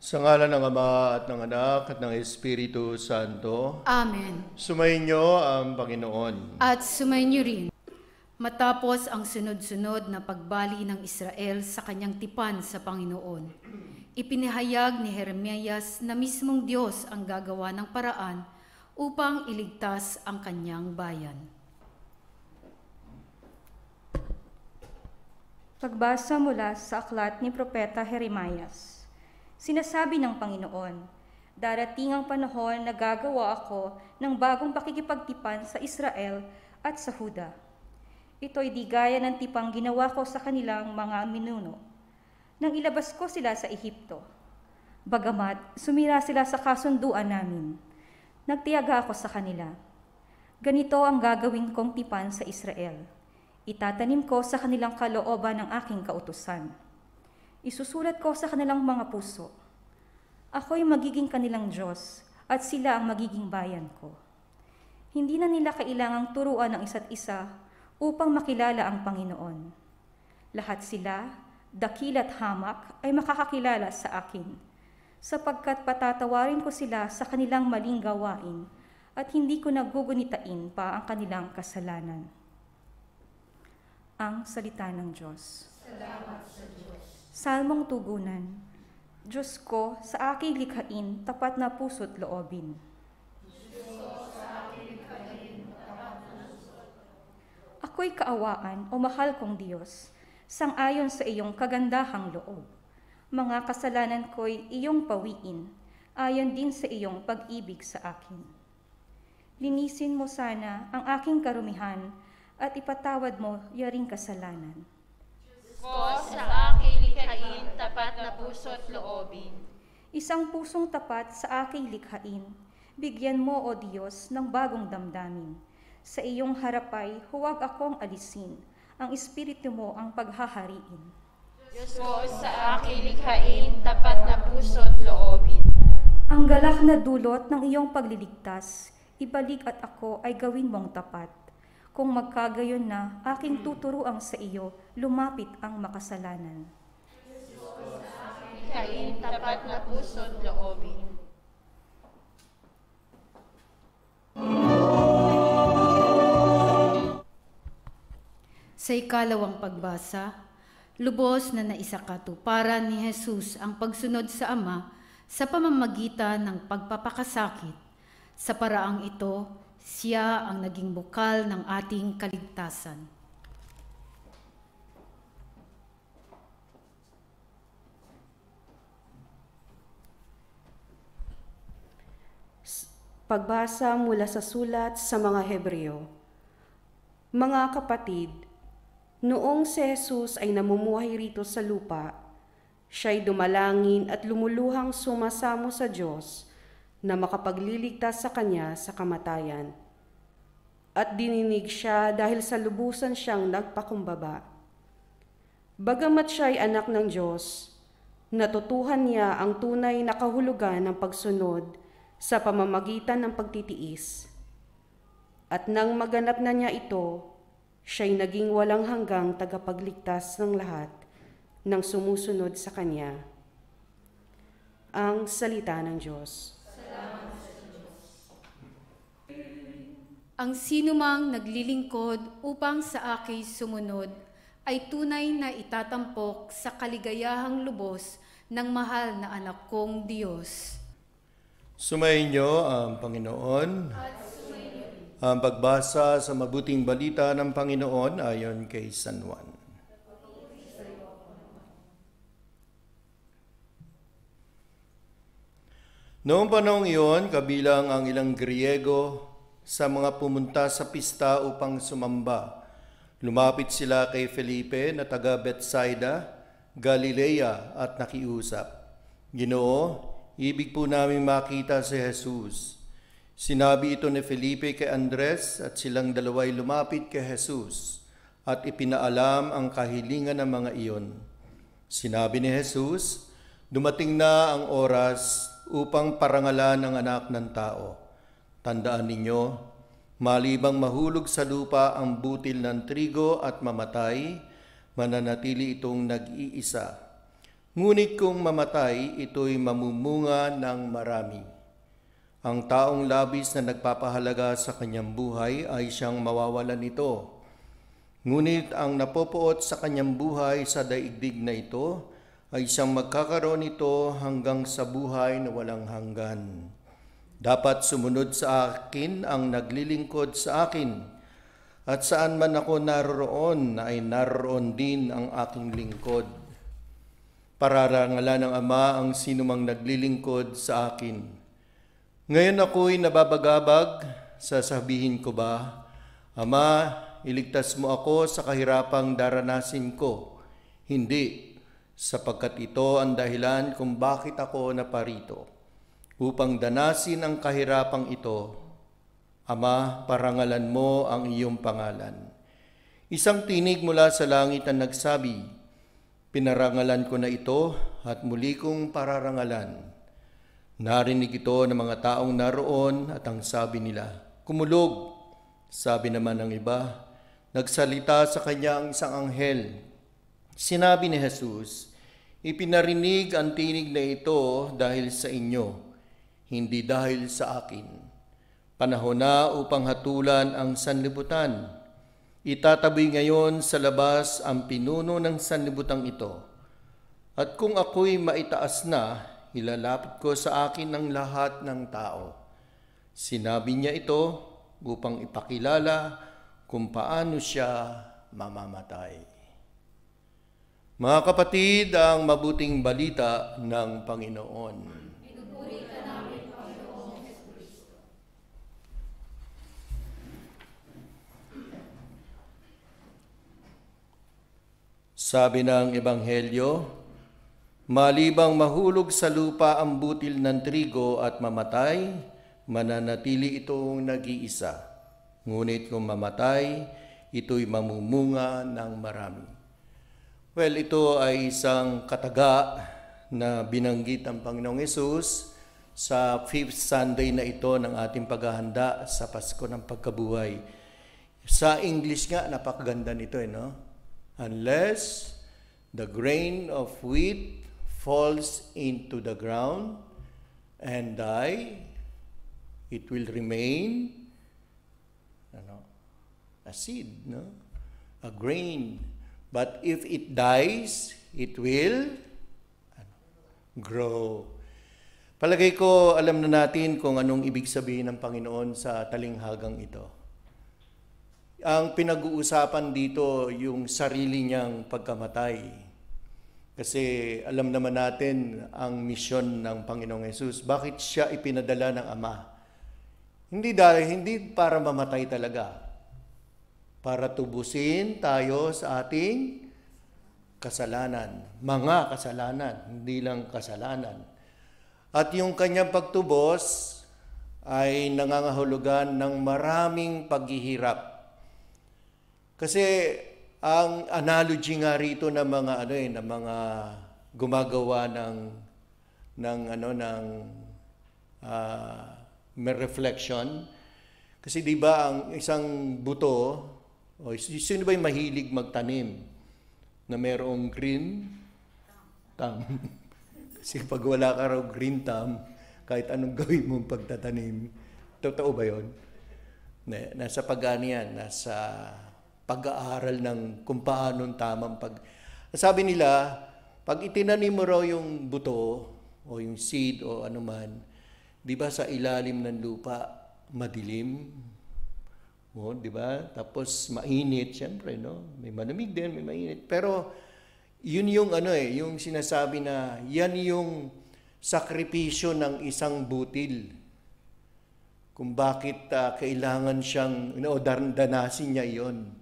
Sa ngalan ng Ama at ng Anak at ng Espiritu Santo. Amen. Sumainyo ang Panginoon. At sumainyo rin. Matapos ang sunod-sunod na pagbali ng Israel sa kanyang tipan sa Panginoon, ipinahayag ni Jeremias na mismong Diyos ang gagawa ng paraan upang iligtas ang kanyang bayan. Pagbasa mula sa aklat ni Propeta Jeremias. Sinasabi ng Panginoon, darating ang panahon na gagawa ako ng bagong pakikipagtipan sa Israel at sa Huda. Ito'y di gaya ng tipang ginawa ko sa kanilang mga minuno, nang ilabas ko sila sa Ehipto. Bagamat sumira sila sa kasunduan namin, nagtiyaga ako sa kanila. Ganito ang gagawin kong tipan sa Israel. Itatanim ko sa kanilang kalooban ng aking kautusan. Isusulat ko sa kanilang mga puso. Ako'y magiging kanilang Diyos at sila ang magiging bayan ko. Hindi na nila kailangang turuan ng isa't isa upang makilala ang Panginoon. Lahat sila, dakil at hamak, ay makakakilala sa akin, sapagkat patatawarin ko sila sa kanilang maling gawain at hindi ko nagugunitain pa ang kanilang kasalanan. Ang salita ng Diyos. Salamat sa Diyos. Salmong tugunan. Diyos ko, sa aking likhain, tapat na puso't loobin. Ako'y kaawaan o mahal kong Diyos, sang-ayon sa iyong kagandahang loob. Mga kasalanan ko'y iyong pawiin, ayon din sa iyong pag-ibig sa akin. Linisin mo sana ang aking karumihan at ipatawad mo yaring kasalanan. Ko sa aking likhain, tapat na puso't loobin. Isang pusong tapat sa aking likhain, bigyan mo, O Diyos, ng bagong damdamin. Sa iyong harapay, huwag akong alisin, ang espiritu mo ang paghahariin. Diyos ko sa aking likhain, tapat na puso't loobin. Ang galak na dulot ng iyong pagliligtas, ibalik at ako ay gawin mong tapat. Kung magkagayon na, aking tuturuang sa iyo, lumapit ang makasalanan. Diyos ko sa aking likhain, tapat na puso't loobin. Sa ikalawang pagbasa, lubos na naisakatuparan ni Jesus ang pagsunod sa Ama sa pamamagitan ng pagpapakasakit. Sa paraang ito, siya ang naging bukal ng ating kaligtasan. Pagbasa mula sa sulat sa mga Hebreo. Mga kapatid, noong si Jesus ay namumuhay rito sa lupa, siya'y dumalangin at lumuluhang sumasamo sa Diyos na makapagliligtas sa kanya sa kamatayan. At dininig siya dahil sa lubusan siyang nagpakumbaba. Bagamat siya'y anak ng Diyos, natutuhan niya ang tunay na kahulugan ng pagsunod sa pamamagitan ng pagtitiis. At nang maganap na niya ito, siya'y naging walang hanggang tagapagligtas ng lahat ng sumusunod sa kanya. Ang salita ng Diyos. Ang sinumang naglilingkod upang sa akin sumunod ay tunay na itatampok sa kaligayahang lubos ng mahal na anak kong Diyos. Sumainyo ang Panginoon. Ang pagbasa sa mabuting balita ng Panginoon ayon kay San Juan. Noong panahong iyon, kabilang ang ilang Griego sa mga pumunta sa pista upang sumamba. Lumapit sila kay Felipe na taga Bethsaida, Galilea at nakiusap. Ginoo, ibig po namin makita si Jesus. Sinabi ito ni Felipe kay Andres at silang dalaway lumapit kay Jesus at ipinaalam ang kahilingan ng mga iyon. Sinabi ni Jesus, dumating na ang oras upang parangalan ang anak ng tao. Tandaan ninyo, malibang mahulog sa lupa ang butil ng trigo at mamatay, mananatili itong nag-iisa. Ngunit kung mamatay, ito'y mamumunga ng marami. Ang taong labis na nagpapahalaga sa kanyang buhay ay siyang mawawalan nito. Ngunit ang napopuot sa kanyang buhay sa daigdig na ito ay siyang magkakaroon nito hanggang sa buhay na walang hanggan. Dapat sumunod sa akin ang naglilingkod sa akin, at saan man ako naroon ay naroon din ang aking lingkod. Pararangalan ng Ama ang sinumang naglilingkod sa akin. Ngayon ako'y nababagabag, sasabihin ko ba, Ama, iligtas mo ako sa kahirapang daranasin ko. Hindi, sapagkat ito ang dahilan kung bakit ako naparito, upang danasin ang kahirapang ito. Ama, parangalan mo ang iyong pangalan. Isang tinig mula sa langit ang nagsabi, pinarangalan ko na ito at muli kong pararangalan. Narinig ito ng mga taong naroon at ang sabi nila, kumulog. Sabi naman ng iba, nagsalita sa kanya ang isang anghel. Sinabi ni Jesus, ipinarinig ang tinig na ito dahil sa inyo, hindi dahil sa akin. Panahon na upang hatulan ang sanlibutan. Itataboy ngayon sa labas ang pinuno ng sanlibutang ito. At kung ako'y maitaas na, ilalapit ko sa akin ang lahat ng tao. Sinabi niya ito upang ipakilala kung paano siya mamamatay. Mga kapatid, ang mabuting balita ng Panginoon. Pinupuri ka namin, Panginoong Jesucristo. Sabi ng Ebanghelyo, malibang mahulog sa lupa ang butil ng trigo at mamatay, mananatili itong nag-iisa. Ngunit kung mamatay, ito'y mamumunga ng marami. Well, ito ay isang kataga na binanggit ang Panginoong Hesus sa 5th Sunday na ito ng ating paghahanda sa Pasko ng Pagkabuhay. Sa English nga, napakaganda nito, no? Unless the grain of wheat falls into the ground and die, it will remain a seed, no? A grain. But if it dies, it will grow. Palagay ko, alam na natin kung anong ibig sabihin ng Panginoon sa talinghagang ito. Ang pinag-uusapan dito yung sarili niyang pagkamatay. Kasi alam naman natin ang misyon ng Panginoong Hesus. Bakit siya ipinadala ng Ama? Hindi para mamatay talaga. Para tubusin tayo sa ating kasalanan. Mga kasalanan, hindi lang kasalanan. At yung kanyang pagtubos ay nangangahulugan ng maraming paghihirap. Kasi ang analogy nga rito ng mga ng mga gumagawa ng reflection. Kasi 'di ba ang isang buto, sino ba 'yung mahilig magtanim na mayroong green thumb? Kasi pag wala ka raw green thumb, kahit anong gawin mong pagtatanim, totoo ba 'yon? Nasa pag-ani yan, nasa pag-aaral ng kung paano tamang Sabi nila, pag itinanim mo raw yung buto o yung seed o anuman, di ba sa ilalim ng lupa, madilim? O, di ba? Tapos mainit, siyempre, no? May malamig din, may mainit. Pero yun yung yung sinasabi na yan yung sakripisyo ng isang butil. Kung bakit kailangan siyang danasin niya yon.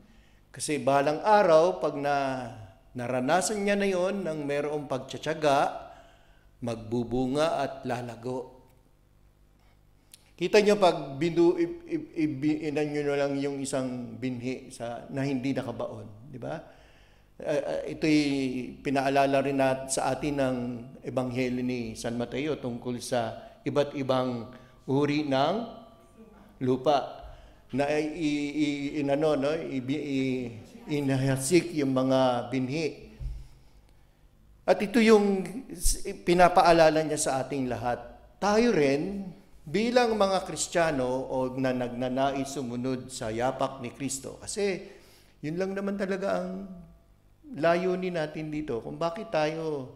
Kasi balang araw, pag naranasan niya na yon ng mayroong pagtsatsaga, magbubunga at lalago. Kita niyo pag inan nyo na lang yung isang binhi na hindi nakabaon, di ba? Ito'y pinaalala rin sa atin ng Ebanghelyo ni San Mateo tungkol sa iba't ibang uri ng lupa na inahasik yung mga binhi. At ito yung pinapaalala niya sa ating lahat. Tayo rin, bilang mga Kristiyano o na nagnanais sumunod sa yapak ni Kristo, kasi yun lang naman talaga ang layunin natin dito, kung bakit tayo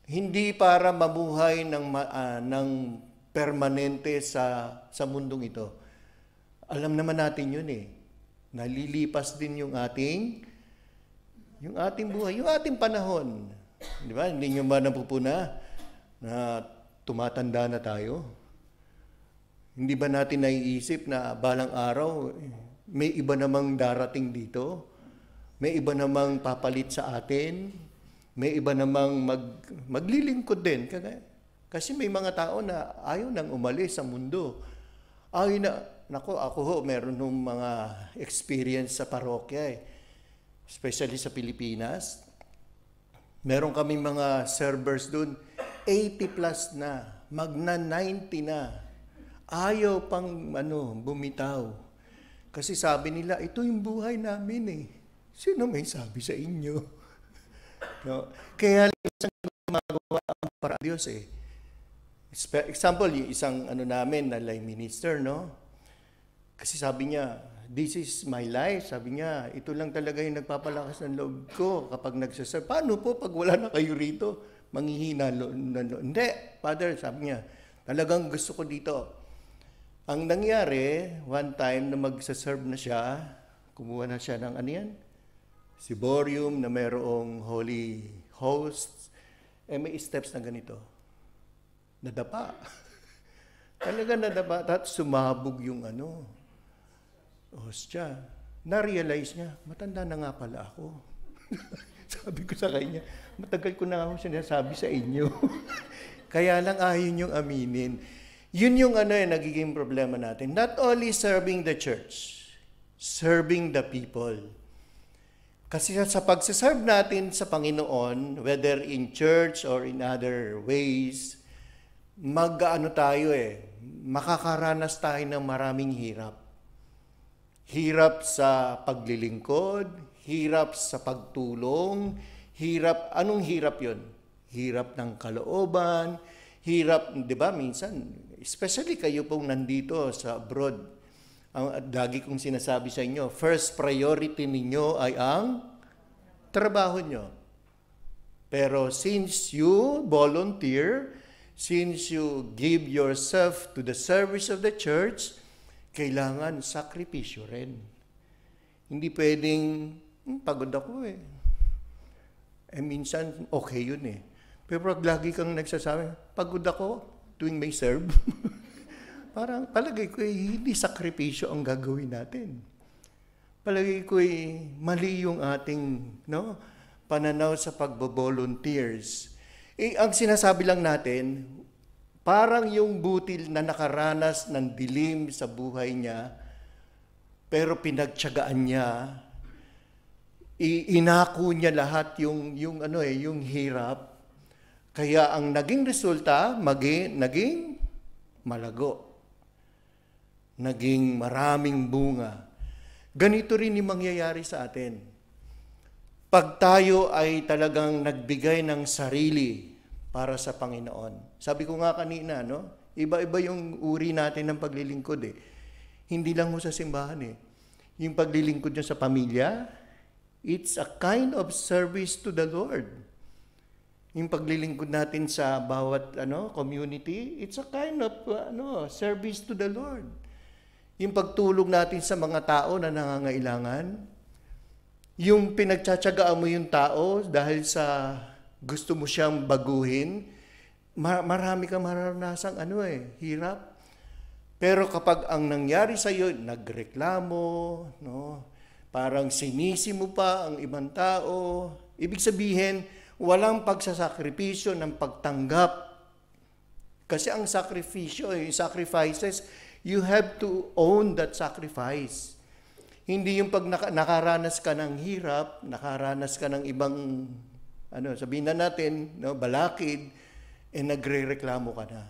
hindi para mabuhay ng permanente sa mundong ito. Alam naman natin yun eh. Nalilipas din yung ating buhay, yung ating panahon. Di ba? Hindi nyo ba napupuna na tumatanda na tayo? Hindi ba natin naiisip na balang araw, may iba namang darating dito? May iba namang papalit sa atin? May iba namang maglilingkod din? Kasi may mga tao na ayaw nang umalis sa mundo. Ako ho, meron nung mga experience sa parokya especially sa Pilipinas. Meron kaming mga servers dun, 80 plus na, magna 90 na. Ayaw pang bumitaw. Kasi sabi nila, ito yung buhay namin eh. Sino may sabi sa inyo? No? Kaya isang gumagawa ang para Diyos eh. Example, yung isang namin na lay minister, no? Kasi sabi niya, this is my life. Sabi niya, ito lang talaga yung nagpapalakas ng loob ko kapag nagsaserve. Paano po pag wala na kayo rito? Manghihina Hindi, Father, sabi niya, talagang gusto ko dito. Ang nangyari, one time na magsaserve na siya, kumuha na siya ng Siborium na mayroong holy hosts, may steps na ganito. Nadapa. Talaga nadapa. At sumabog yung hostya. Na-realize niya, matanda na nga pala ako. Sabi ko sa kanya, matagal ko na ako sinasabi sa inyo. Kaya lang ayaw niyong aminin. Yun yung nagiging problema natin. Not only serving the church, serving the people. Kasi sa pagsaserve natin sa Panginoon, whether in church or in other ways, makakaranas tayo ng maraming hirap. Hirap sa paglilingkod, hirap sa pagtulong, anong hirap yun? Hirap ng kalooban, hirap, di ba, minsan, especially kayo pong nandito sa abroad, ang lagi kong sinasabi sa inyo, first priority ninyo ay ang trabaho nyo. Pero since you volunteer, since you give yourself to the service of the church, kailangan sakripisyo rin. Hindi pwedeng, pagod ako eh. Minsan, okay yun eh. Pero pag lagi kang nagsasabi, pagod ako tuwing may serve, parang palagay ko hindi sakripisyo ang gagawin natin. Palagay ko mali yung ating pananaw sa pagbo-volunteers. Ang sinasabi lang natin, parang yung butil na nakaranas ng dilim sa buhay niya, pero pinagtiyagaan niya, inako niya lahat yung hirap. Kaya ang naging resulta, naging malago. Naging maraming bunga. Ganito rin yung mangyayari sa atin. Pag tayo ay talagang nagbigay ng sarili para sa Panginoon. Sabi ko nga kanina, iba-iba yung uri natin ng paglilingkod eh. Hindi lang sa simbahan eh. Yung paglilingkod niya sa pamilya, it's a kind of service to the Lord. Yung paglilingkod natin sa bawat community, it's a kind of service to the Lord. Yung pagtulong natin sa mga tao na nangangailangan, yung pinagtsatsagaan mo yung tao dahil sa gusto mo siyang baguhin, marami kang maranasang hirap. Pero kapag ang nangyari sa iyo, nagreklamo, parang sinisi mo pa ang ibang tao, ibig sabihin, walang pagsasakripisyo ng pagtanggap. Kasi ang sacrifices, you have to own that sacrifice. Hindi yung pag nakaranas ka ng hirap, nakaranas ka ng ibang, sabihin na natin, balakid, nagre-reklamo ka na.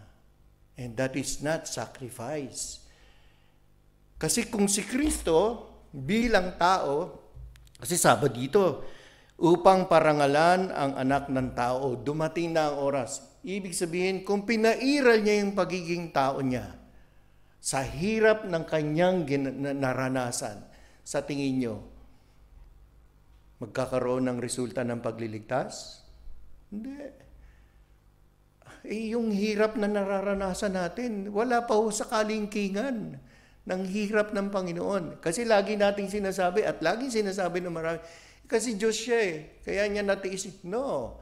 And that is not sacrifice. Kasi kung si Kristo, bilang tao, kasi sabi dito, upang parangalan ang anak ng tao. Dumating na ang oras. Ibig sabihin, kung pinairal niya yung pagiging tao niya sa hirap ng kanyang naranasan, sa tingin niyo, magkakaroon ng resulta ng pagliligtas? Hindi. Yung hirap na nararanasan natin, wala pa ho sa kalingkingan ng hirap ng Panginoon. Kasi lagi nating sinasabi, at lagi sinasabi ng marami, kasi Diyos siya eh, kaya niya natiis. No,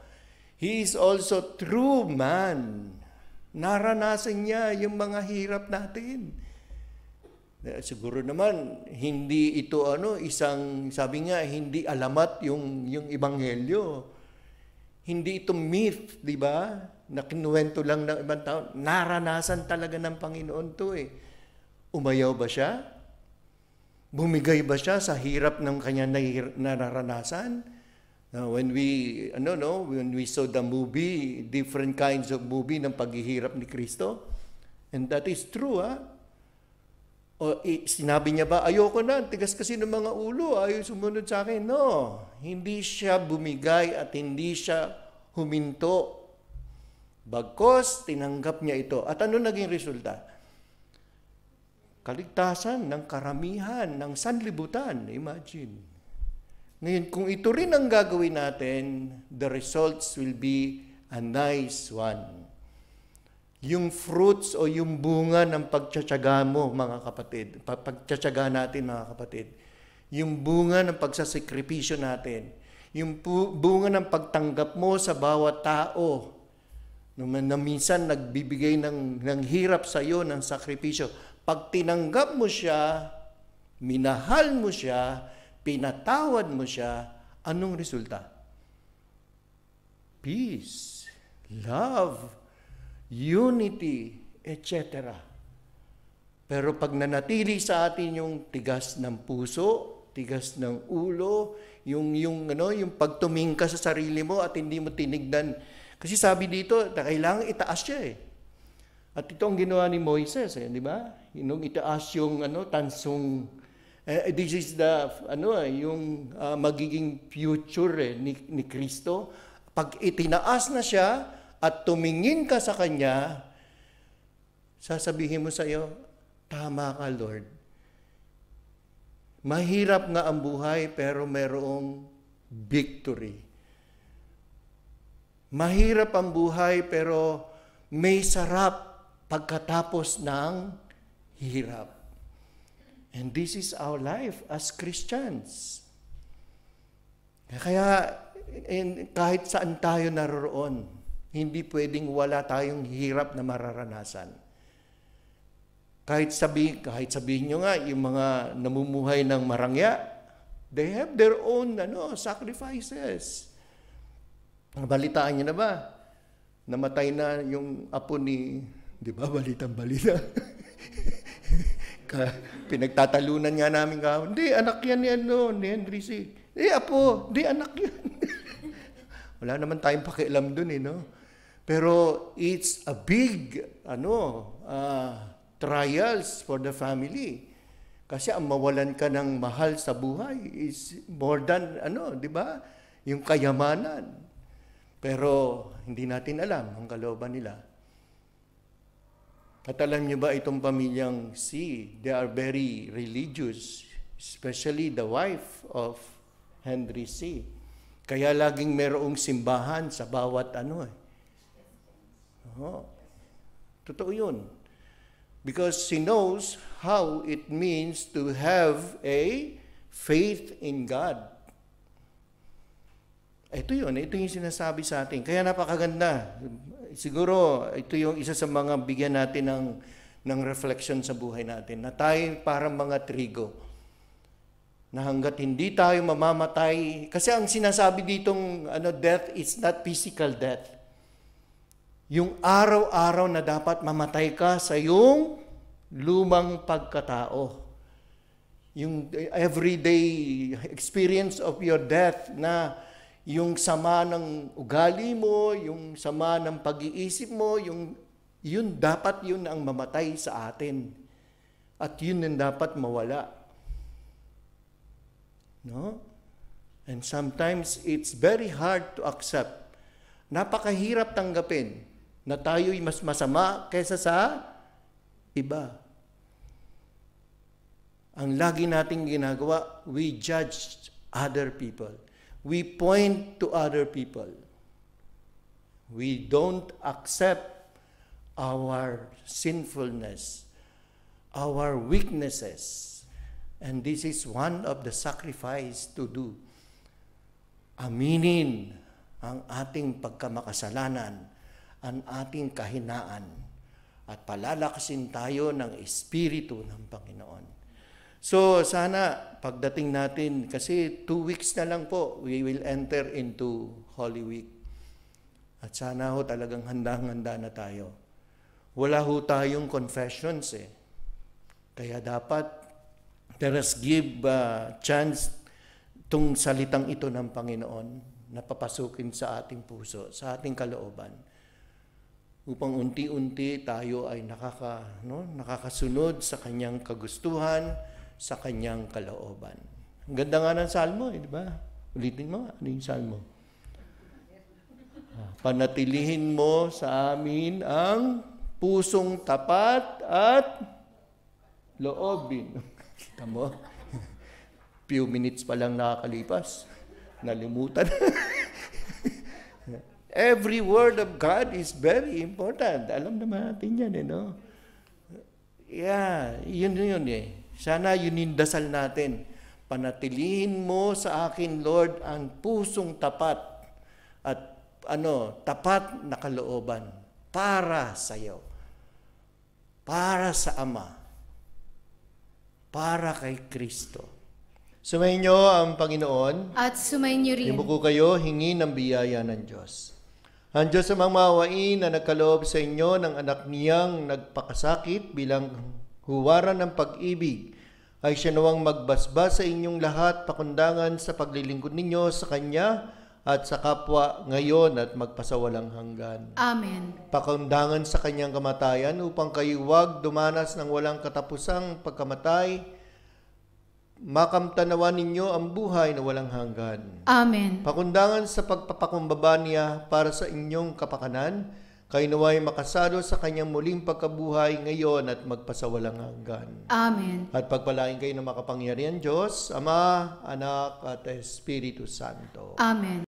He is also true man. Naranasan niya yung mga hirap natin. Siguro naman, hindi ito isang, sabi nga, hindi alamat yung ebanghelyo. Hindi ito myth, di ba? Na kinuwento lang ng ibang tao. Naranasan talaga ng Panginoon to eh. Umayaw ba siya? Bumigay ba siya sa hirap ng kanyang nararanasan? When we saw the movie, different kinds of movie ng paghihirap ni Kristo, and that is true, O sinabi niya ba, ayoko na, tigas kasi ng mga ulo, ayaw sumunod sa akin. No, hindi siya bumigay at hindi siya huminto. Bagkos, tinanggap niya ito. At ano naging resulta? Kaligtasan ng karamihan, ng sanlibutan. Imagine. Ngayon, kung ito rin ang gagawin natin, the results will be a nice one. Yung fruits o yung bunga ng pagtsatsaga mo, mga kapatid, pagtsatsaga natin, mga kapatid, yung bunga ng pagsasakripisyo natin, yung bunga ng pagtanggap mo sa bawat tao, na minsan nagbibigay ng hirap sa iyo, ng sakripisyo, pag tinanggap mo siya, minahal mo siya, pinatawad mo siya, anong resulta? Peace, love, unity, etc. Pero pag nanatili sa atin yung tigas ng puso, tigas ng ulo, yung pagtumingin ka sa sarili mo at hindi mo tinignan. Kasi sabi dito, kailangan itaas siya eh. At ito ang ginawa ni Moises, di ba? Yung itaas yung tansong this is the yung magiging future ni Kristo. Pag itinaas na siya, at tumingin ka sa Kanya, sasabihin mo sa iyo, tama ka, Lord. Mahirap nga ang buhay, pero merong victory. Mahirap ang buhay, pero may sarap pagkatapos ng hirap. And this is our life as Christians. Kaya kahit saan tayo naroon, hindi pwedeng wala tayong hirap na mararanasan. Kahit sabihin nyo nga, yung mga namumuhay ng marangya, they have their own sacrifices. Balitaan nyo na ba? Namatay na yung apo ni, di ba, balitang-balita. Pinagtatalunan nga namin kahapon, hindi, anak yan ni Henry C. Apo, di anak yan. Wala naman tayong pakialam dun no? Pero it's a big trials for the family. Kasi ang mawalan ka ng mahal sa buhay is more than di ba? Yung kayamanan. Pero hindi natin alam ang kalooban nila. At alam niyo ba itong pamilyang C, they are very religious, especially the wife of Henry C. Kaya laging merong simbahan sa bawat Totoo yun. Because she knows how it means to have a faith in God. Ito yung sinasabi sa atin. Kaya napakaganda. Siguro, ito yung isa sa mga bigyan natin ng reflection sa buhay natin. Na tayo parang mga trigo. Na hanggat hindi tayo mamamatay, kasi ang sinasabi ditong death is not physical death. Yung araw-araw na dapat mamatay ka sa iyong lumang pagkatao. Yung everyday experience of your death na yung sama ng ugali mo, yung sama ng pag-iisip mo, yun dapat yun ang mamatay sa atin. At yun ang dapat mawala. No? And sometimes it's very hard to accept. Napakahirap tanggapin na tayo'y mas masama kaysa sa iba. Ang lagi nating ginagawa, we judge other people. We point to other people. We don't accept our sinfulness, our weaknesses. And this is one of the sacrifice to do. Aminin ang ating pagkamakasalanan, ang ating kahinaan, at palalakasin tayo ng Espiritu ng Panginoon. So sana pagdating natin, kasi 2 weeks na lang po, we will enter into Holy Week. At sana ho talagang handang-handa na tayo. Wala ho tayong confessions eh. Kaya dapat, let us give chance itong salitang ito ng Panginoon na papasukin sa ating puso, sa ating kalooban. Upang unti-unti tayo ay nakakasunod sa kanyang kagustuhan, sa kanyang kalooban. Ang ganda nga ng salmo, di ba? Ulitin mo, ano yung salmo? Panatilihin mo sa amin ang pusong tapat at loobin. Kita mo? Few minutes pa lang nakakalipas. Nalimutan. Every word of God is very important. Alam naman natin yan, no? Yeah, yun eh. Sana yun yung dasal natin. Panatilihin mo sa akin, Lord, ang pusong tapat at tapat na kalooban para sa iyo. Para sa Ama. Para kay Kristo. Sumayin niyo ang Panginoon. At sumayin niyo rin. Ibuko kayo, hingi ng biyaya ng Diyos. Ang Diyos amang maawain na nagkaloob sa inyo ng anak niyang nagpakasakit bilang huwaran ng pag-ibig, ay siya nawang magbasbas sa inyong lahat pakundangan sa paglilingkod ninyo sa Kanya at sa kapwa ngayon at magpasawalang hanggan. Amen. Pakundangan sa Kanyang kamatayan upang kayo huwag dumanas ng walang katapusang pagkamatay, makamtanawan ninyo ang buhay na walang hanggan. Amen. Pakundangan sa pagpapakumbaba niya para sa inyong kapakanan, kayo naway makasalo sa kanyang muling pagkabuhay ngayon at magpasawalang hanggan. Amen. At pagpalain kayo ng makapangyarihan Diyos, Ama, Anak, at Espiritu Santo. Amen.